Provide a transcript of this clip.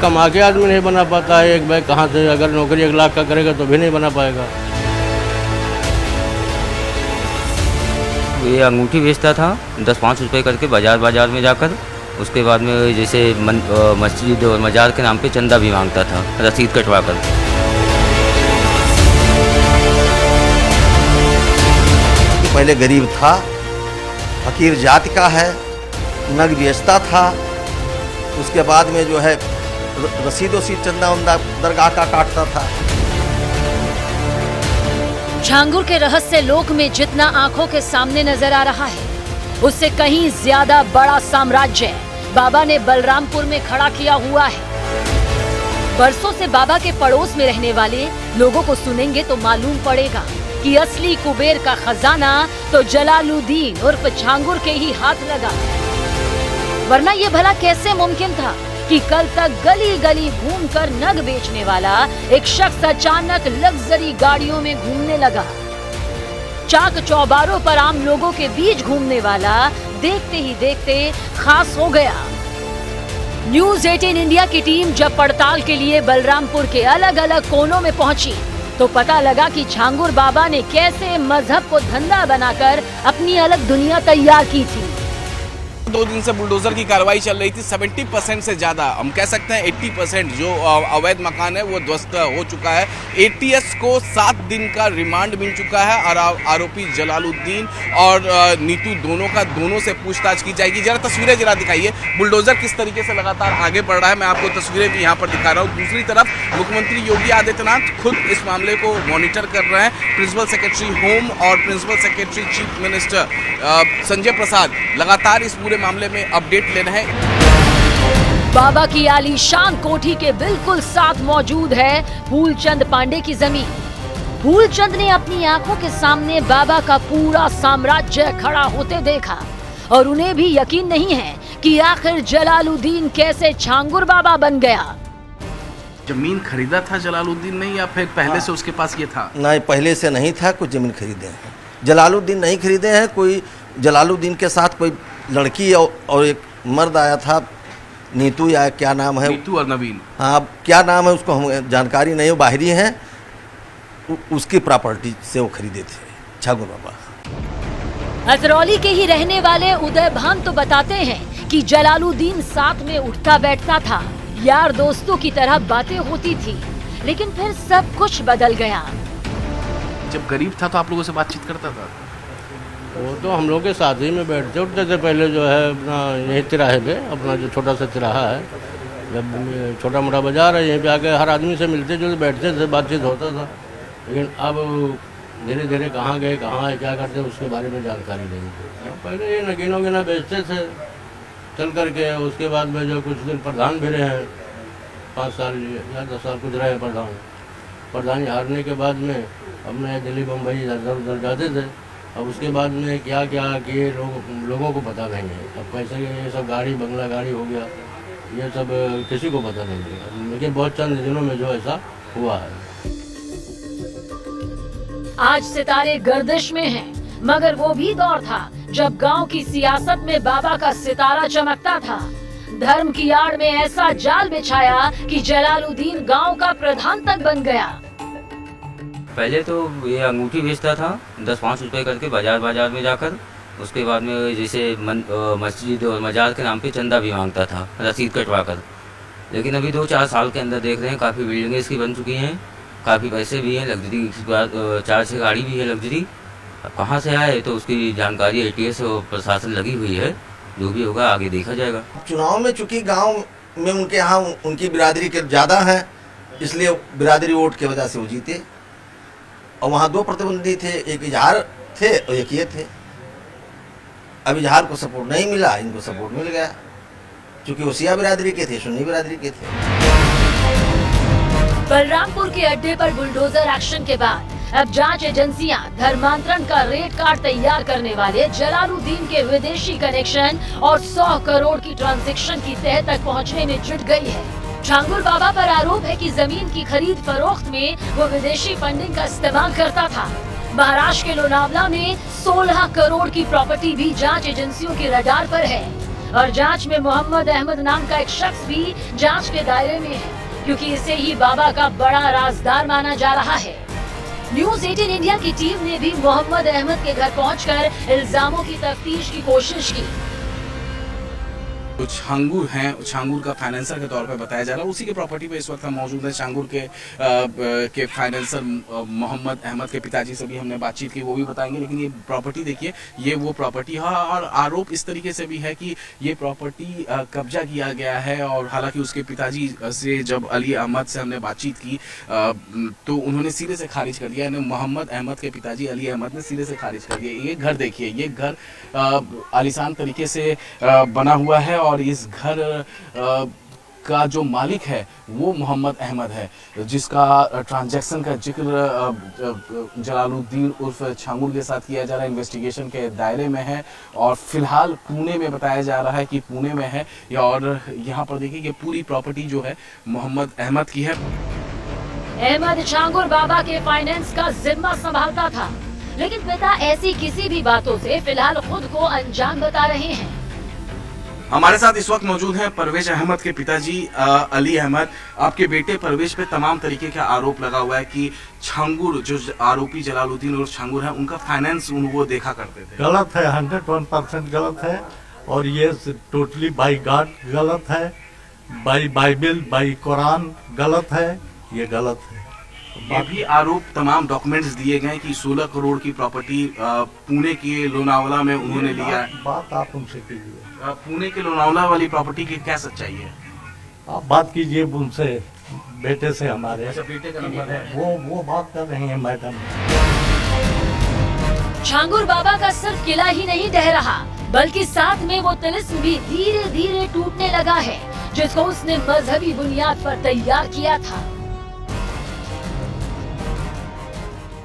कमा के आदमी नहीं बना पाता है। एक भाई कहाँ से अगर नौकरी 1 लाख का करेगा तो भी नहीं बना पाएगा। ये अंगूठी बेचता था 10-5 रुपये करके बाज़ार में जाकर। उसके बाद में जैसे मस्जिद और मजार के नाम पे चंदा भी मांगता था रसीद कटवा कर। पहले गरीब था, फकीर जाति का है, नग बेचता था। उसके बाद में जो है रसीदों से चंदा उंदा दरगाह का काटता था। झांगुर के रहस्य लोक में जितना आंखों के सामने नजर आ रहा है, उससे कहीं ज्यादा बड़ा साम्राज्य बाबा ने बलरामपुर में खड़ा किया हुआ है। बरसों से बाबा के पड़ोस में रहने वाले लोगों को सुनेंगे तो मालूम पड़ेगा कि असली कुबेर का खजाना तो जलालुद्दीन उर्फ झांगुर के ही हाथ लगा। वरना ये भला कैसे मुमकिन था कि कल तक गली गली घूमकर नग बेचने वाला एक शख्स अचानक लग्जरी गाड़ियों में घूमने लगा। चाक चौबारों पर आम लोगों के बीच घूमने वाला देखते ही देखते खास हो गया। न्यूज़ 18 इंडिया की टीम जब पड़ताल के लिए बलरामपुर के अलग अलग कोनों में पहुंची तो पता लगा कि झांगुर बाबा ने कैसे मजहब को धंधा बनाकर अपनी अलग दुनिया तैयार की थी। 2 दिन से बुलडोजर की कार्रवाई चल रही थी। 70% से ज़्यादा, हम कह सकते हैं 80% जो अवैध मकान है वो ध्वस्त हो चुका है। ATS को 7 दिन का रिमांड मिल चुका है और आरोपी जलालुद्दीन और नीतू दोनों से पूछताछ की जाएगी। जरा तस्वीरें जरा दिखाइए, बुलडोजर किस तरीके से लगातार आगे बढ़ रहा है। मैं आपको तस्वीरें भी यहाँ पर दिखा रहा हूँ। दूसरी तरफ मुख्यमंत्री योगी आदित्यनाथ खुद इस मामले को मॉनिटर कर रहे हैं। प्रिंसिपल सेक्रेटरी होम और principal secretary chief minister Sanjay Prasad लगातार इस पूरे मामले में अपडेट ले रहे हैं। बाबा की आलीशान कोठी के बिल्कुल साथ मौजूद है फूलचंद पांडे की जमीन। फूलचंद ने अपनी आंखों के सामने बाबा का पूरा साम्राज्य खड़ा होते देखा और उन्हें भी यकीन नहीं है कि आखिर जलालुद्दीन कैसे झांगुर बाबा बन गया। जमीन खरीदा था जलालुद्दीन ने या फिर पहले से उसके पास ये था? नहीं, पहले से नहीं था। कुछ जमीन खरीदे हैं, जलालुद्दीन नहीं खरीदे हैं। कोई जलालुद्दीन के साथ कोई लड़की और एक मर्द आया था, नीतू या क्या नाम है, नीतू और नवीन। हाँ, क्या नाम है उसको हम जानकारी नहीं, वो बाहरी हैं। उसकी प्रॉपर्टी से वो खरीदे थे झांगुर बाबा। हथरौली के ही रहने वाले उदय भान तो बताते हैं कि जलालुद्दीन साथ में उठता बैठता था, यार दोस्तों की तरह बातें होती थी, लेकिन फिर सब कुछ बदल गया। जब गरीब था तो आप लोगों से बातचीत करता था? वो तो हम लोग के साथ ही में बैठते उठते थे पहले, जो है अपना यही तिराहे पे, अपना जो छोटा सा तिराहा है, जब छोटा मोटा बाजार है, यहीं पे आके हर आदमी से मिलते जुलते बैठते थे, बातचीत होता था। लेकिन अब धीरे धीरे कहाँ गए, कहाँ है, क्या करते उसके बारे में जानकारी नहीं थी। पहले ये नगीना वगीना बेचते थे चल करके। उसके बाद में जो कुछ दिन प्रधान भी रहे हैं, 5 साल या 10 साल कुछ रहे प्रधानी हारने के बाद में अपने दिल्ली बम्बई इधर उधर जाते थे। अब उसके बाद में क्या क्या किए लोगों को पता नहीं है। अब कैसे ये सब गाड़ी बंगला गाड़ी हो गया, ये सब किसी को पता नहीं है, लेकिन बहुत चंद दिनों में जो ऐसा हुआ है। आज सितारे गर्दिश में हैं, मगर वो भी दौर था जब गांव की सियासत में बाबा का सितारा चमकता था। धर्म की आड़ में ऐसा जाल बिछाया कि जलालुद्दीन गांव का प्रधान तक बन गया। पहले तो ये अंगूठी बेचता था 10-5 रुपये करके बाज़ार में जाकर। उसके बाद में जैसे मस्जिद और मजार के नाम पे चंदा भी मांगता था रसीद कटवा कर। लेकिन अभी 2-4 साल के अंदर देख रहे हैं काफ़ी बिल्डिंगें इसकी बन चुकी हैं, काफ़ी पैसे भी हैं, लग्जरी 4-6 गाड़ी भी है लग्जरी। कहाँ से आए तो उसकी जानकारी ATS और प्रशासन लगी हुई है। जो भी होगा आगे देखा जाएगा। चुनाव में चूंकि गांव में उनके यहाँ उनकी बिरादरी के ज़्यादा हैं, इसलिए बिरादरी वोट की वजह से वो जीते। और वहाँ 2 प्रतिद्वंदी थे, एक इजहार थे और एक ये थे। अब इजहार को सपोर्ट नहीं मिला, इनको सपोर्ट मिल गया, क्योंकि वो सिया बिरादरी के थे, सुन्नी बिरादरी के थे। बलरामपुर के अड्डे पर बुलडोजर एक्शन के बाद अब जांच एजेंसियां धर्मांतरण का रेट कार्ड तैयार करने वाले जलालुद्दीन के विदेशी कनेक्शन और 100 करोड़ की ट्रांजैक्शन की तह तक पहुंचने में जुट गई है। झांगुर बाबा पर आरोप है कि जमीन की खरीद फरोख्त में वो विदेशी फंडिंग का इस्तेमाल करता था। महाराष्ट्र के लोनावला में 16 करोड़ की प्रॉपर्टी भी जांच एजेंसियों के रडार पर है। और जांच में मोहम्मद अहमद नाम का एक शख्स भी जांच के दायरे में है, क्योंकि इसे ही बाबा का बड़ा राजदार माना जा रहा है। न्यूज 18 इंडिया की टीम ने भी मोहम्मद अहमद के घर पहुंचकर इल्जामों की तफ्तीश की कोशिश की। छांगुर हैं, छांगुर का फाइनेंसर के तौर पे बताया जा रहा है, उसी के प्रॉपर्टी पे इस वक्त हम मौजूद हैं। छांगुर के फाइनेंसर मोहम्मद अहमद के पिताजी से भी हमने बातचीत की, वो भी बताएंगे। लेकिन ये प्रॉपर्टी देखिए, ये वो प्रॉपर्टी है और आरोप इस तरीके से भी है कि ये प्रॉपर्टी कब्जा किया गया है। और हालांकि उसके पिताजी से जब अली अहमद से हमने बातचीत की तो उन्होंने सिरे से खारिज कर दिया। मोहम्मद अहमद के पिताजी अली अहमद ने सिरे से खारिज कर दिया। ये घर देखिए, ये घर आलीशान तरीके से बना हुआ है और इस घर का जो मालिक है वो मोहम्मद अहमद है, जिसका ट्रांजैक्शन का जिक्र जलालुद्दीन उर्फ छांगुर के साथ किया जा रहा है, इन्वेस्टिगेशन के दायरे में है। और फिलहाल पुणे में बताया जा रहा है कि पुणे में है। और यहाँ पर देखिए कि पूरी प्रॉपर्टी जो है मोहम्मद अहमद की है। अहमद छांगुर बाबा के फाइनेंस का जिम्मा संभालता था, लेकिन पिता ऐसी किसी भी बातों से फिलहाल खुद को अनजान बता रहे हैं। हमारे साथ इस वक्त मौजूद हैं परवेज अहमद के पिताजी अली अहमद। आपके बेटे परवेज पे तमाम तरीके का आरोप लगा हुआ है कि छांगुर, जो आरोपी जलालुद्दीन और छांगुर है, उनका फाइनेंस वो देखा करते थे। गलत है, 101% गलत है। और ये टोटली बाई गॉड गलत है, बाई बाइबल, बाई कुरान गलत है, ये गलत है। ये भी आरोप, तमाम डॉक्यूमेंट्स दिए गए कि 16 करोड़ की प्रॉपर्टी पुणे के लोनावला में उन्होंने लिया है। बात आप उनसे कीजिए, पुणे के लोनावला वाली प्रॉपर्टी की क्या सच्चाई है? आप बात कीजिए उनसे, बेटे से हमारे। अच्छा, बेटे का नंबर है। वो बात कर रहे हैं मैडम। छांगुर बाबा का सिर्फ किला ही नहीं ढह रहा, बल्कि साथ में वो तिलिस्म भी धीरे धीरे टूटने लगा है, जिसको उसने मजहबी बुनियाद पर तैयार किया था।